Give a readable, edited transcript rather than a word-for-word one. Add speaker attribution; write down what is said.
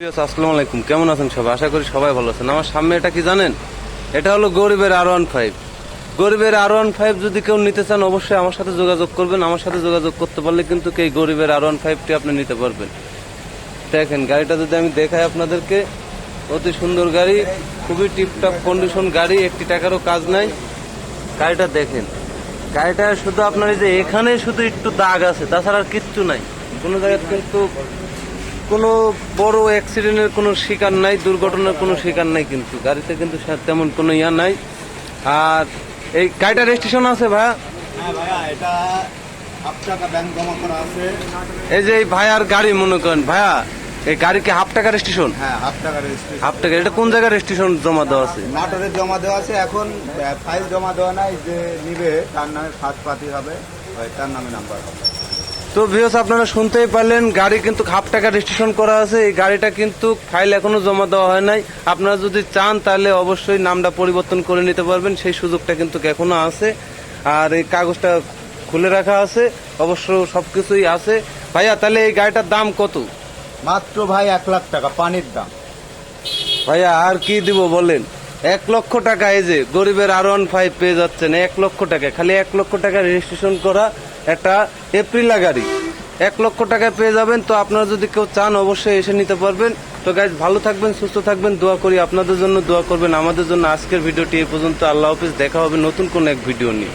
Speaker 1: আসসালামু আলাইকুম, কেমন আছেন সবাই? আশা করি সবাই ভালো আছেন। আমার সামনে এটা কি জানেন? এটা হলো গরিবের R15। গরিবের R15 যদি কেউ নিতে চান অবশ্যই আমার সাথে যোগাযোগ করবেন। আমার সাথে যোগাযোগ করতে পারলে কিন্তু এই গরিবের R15টি আপনি নিতে পারবেন। দেখেন গাড়িটা যদি আমি দেখাই আপনাদেরকে, অতি সুন্দর গাড়ি, খুবই টিপটপ কন্ডিশন গাড়ি, একটি টাকারও কাজ নাই। গাড়িটা দেখেন, গাড়িটা শুধু আপনার এই যে এখানে শুধু একটু দাগ আছে, তাছাড়া আর কিচ্ছু নাই। কোনো জায়গায় কিন্তু কোনো বড় অ্যাক্সিডেন্টের কোনো শিকার নাই, দুর্ঘটনার কোনো শিকার নাই, কিন্তু গাড়িতে কিন্তু তেমন কোনো ইয়া নাই। আর এই গাড়িটা রেজিস্ট্রেশন আছে ভাইয়া?
Speaker 2: হ্যাঁ ভাইয়া, এটা হাফ টাকা ব্যাংক জমা করা আছে।
Speaker 1: এই যে এই ভাইয়ার গাড়ি মনে করেন ভাইয়া, এই গাড়ি কি হাফ টাকা রেজিস্ট্রেশন?
Speaker 2: হ্যাঁ, হাফ টাকা রেজিস্ট্রেশন।
Speaker 1: হাফ টাকা? এটা কোন জায়গায় রেজিস্ট্রেশন জমা দেওয়া আছে?
Speaker 2: নাটোরে জমা দেওয়া আছে। এখন ফাইল জমা দেওয়া নাই, যে নিবে তার নামে ফার্স্ট পার্টি হবে, তার নামে নাম্বার হবে।
Speaker 1: তো ভিউয়ার্স, আপনারা শুনতেই পারলেন, গাড়ি কিন্তু হাফ টাকা রেজিস্ট্রেশন করা আছে। এই গাড়িটা কিন্তু ফাইল এখনো জমা দেওয়া হয় নাই। আপনারা যদি চান তাহলে অবশ্যই নামটা পরিবর্তন করে নিতে পারবেন, সেই সুযোগটা কিন্তু এখনো আছে। আর এই কাগজটা খুলে রাখা আছে, অবশ্য সবকিছুই আছে। ভাইয়া তাহলে এই গাড়িটার দাম কত?
Speaker 2: মাত্র ভাই 1,00,000 টাকা পানির দাম।
Speaker 1: ভাইয়া আর কি দিব বলেন? 1,00,000 টাকা এই যে গরিবের R15 পেয়ে যাচ্ছেন 1,00,000 টাকা। খালি 1,00,000 টাকা রেজিস্ট্রেশন করা একটা এপ্রিলা গাড়ি 1,00,000 টাকায় পেয়ে যাবেন। তো আপনারা যদি কেউ চান অবশ্যই এসে নিতে পারবেন। তো গাইজ, ভালো থাকবেন, সুস্থ থাকবেন, দোয়া করি আপনাদের জন্য, দোয়া করবেন আমাদের জন্য। আজকের ভিডিওটি এই পর্যন্ত। আল্লাহ হাফেজ, দেখা হবে নতুন কোন এক ভিডিও নিয়ে।